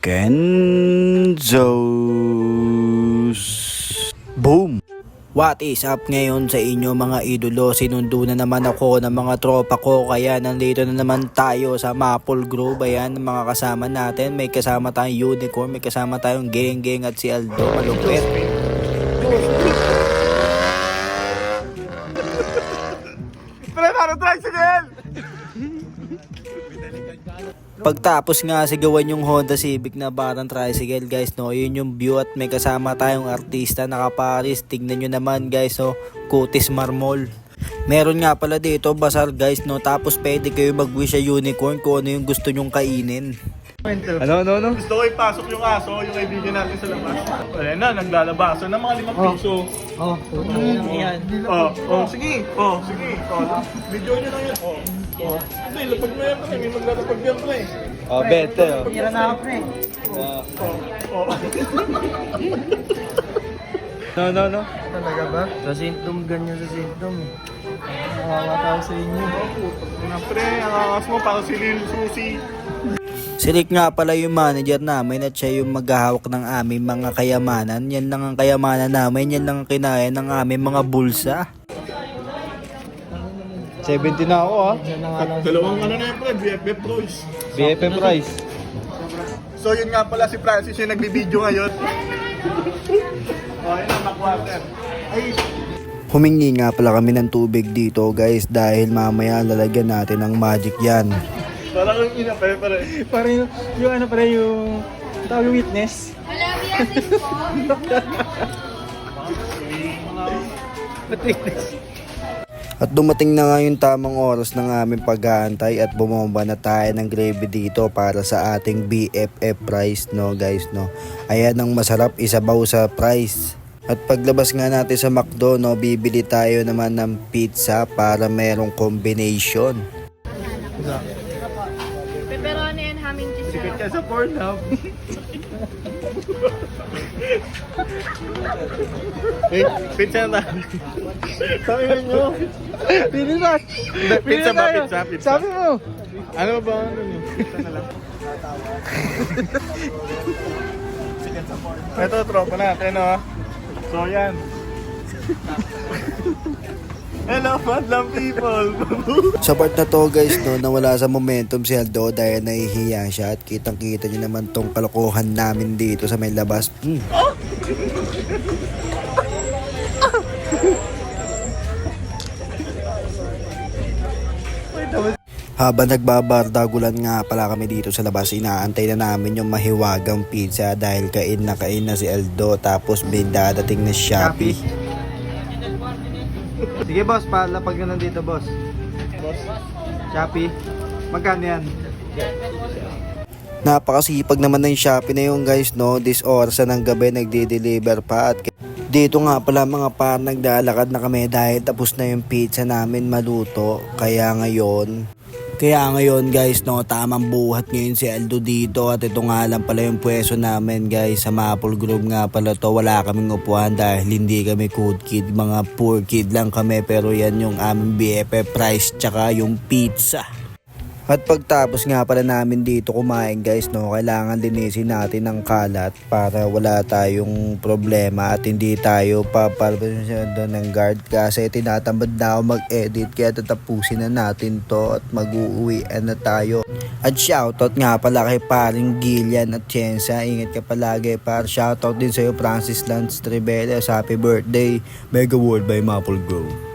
Kenzos. Boom! What is up ngayon sa inyo mga idolo? Sinundo na naman ako ng mga tropa ko, kaya nandito na naman tayo sa Maple Grove. Ayan, mga kasama natin. May kasama tayong Unicorn, may kasama tayong Geng at si Aldo. Malupit. Pagtapos nga sigawan yung Honda Civic na parang tricycle, guys, no, yun yung view at may kasama tayong artista nakaparis. Tignan nyo naman, guys, no, Kutis Marmol. Meron nga pala dito basar, guys, no, tapos pwede kayo mag-wish sa Unicorn kung ano yung gusto nyong kainin. Ano? Gusto ko ipasok yung aso, yung kaibigan natin sa labas. Wala na, naglalabasan ng mga 5 piso. Sige. Video nyo lang yan. Hindi, lapag mo yan, pre. May maglalapag yan, pre. Bete, Tira na ako, pre. No. Talaga ba? Sa symptom, ganyan sa symptom. Nakakatawa sa inyo. Pre, ang akas mo, parang si Lil Susi. Si Rick nga pala yung manager namin at siya yung maghahawak ng aming mga kayamanan. Yan lang ang kayamanan namin, yan lang ang kinaya ng aming mga bulsa. 70 na ako, ha? Dalawang ano na yan, pre, BFF Royce. BFF Rice. So yun nga pala si Francis yung nagbibideo ngayon. Ayun ang makwater. Ay, Humingi nga pala kami ng tubig dito, guys, dahil mamaya lalagyan natin ng magic yan. parang yung ina, pare. Parang yung ano pala yung tawag yung witness. At dumating na nga yung tamang oras ng aming pag-aantay at bumomba na tayo ng gravy dito para sa ating BFF rice, no, guys, no. Ayan ang masarap, isabaw sa price. At paglabas nga natin sa McDo, no, bibili tayo naman ng pizza para merong combination. Pepperoni and ham and cheese. Sikat ka sa Pornhub. Pizza na. Sabi nyo. Pili na! Pizza ba? Pizza. Sabi mo! Ano ba? Pizza na lang. Ito, tropa natin, no? So, yan. Hello, madlang people! Sa part na to, guys, no, nawala sa momentum si Aldo dahil nahihiya siya at kitang-kita niyo naman tong kalokohan namin dito sa may labas. Habang nagbabardagulan nga pala kami dito sa labas, inaantay na namin yung mahiwagang pizza dahil kain na si Aldo, tapos may dadating na Shopee. Sige boss, palapag na nandito boss. Shopee. Magkano yan? Napakasipag naman ng Shopee na yung, guys, no. This oras na ng gabi nagde-deliver pa at dito nga pala mga par, naglalakad na kami dahil tapos na yung pizza namin maluto. Kaya ngayon, guys, no, tamang buhat ngayon si Aldo dito at ito nga lang pala yung pwesto namin, guys, sa Maple Grove nga pala to. Wala kaming upuan dahil hindi kami good kid, mga poor kid lang kami, pero yan yung aming BFF price tsaka yung pizza. At pagtapos nga pala namin dito kumain, guys, no, kailangan linisin natin ang kalat para wala tayong problema at hindi tayo papapasyado ng guard kasi tinatamad na ako mag-edit, kaya tatapusin na natin to at mag-uuwian na tayo. At shoutout nga pala kay paring Gillian at Chensa, ingat ka palagi par. Shoutout din sa'yo Francis Lance Trevela, happy birthday, Mega World by Maple Grove.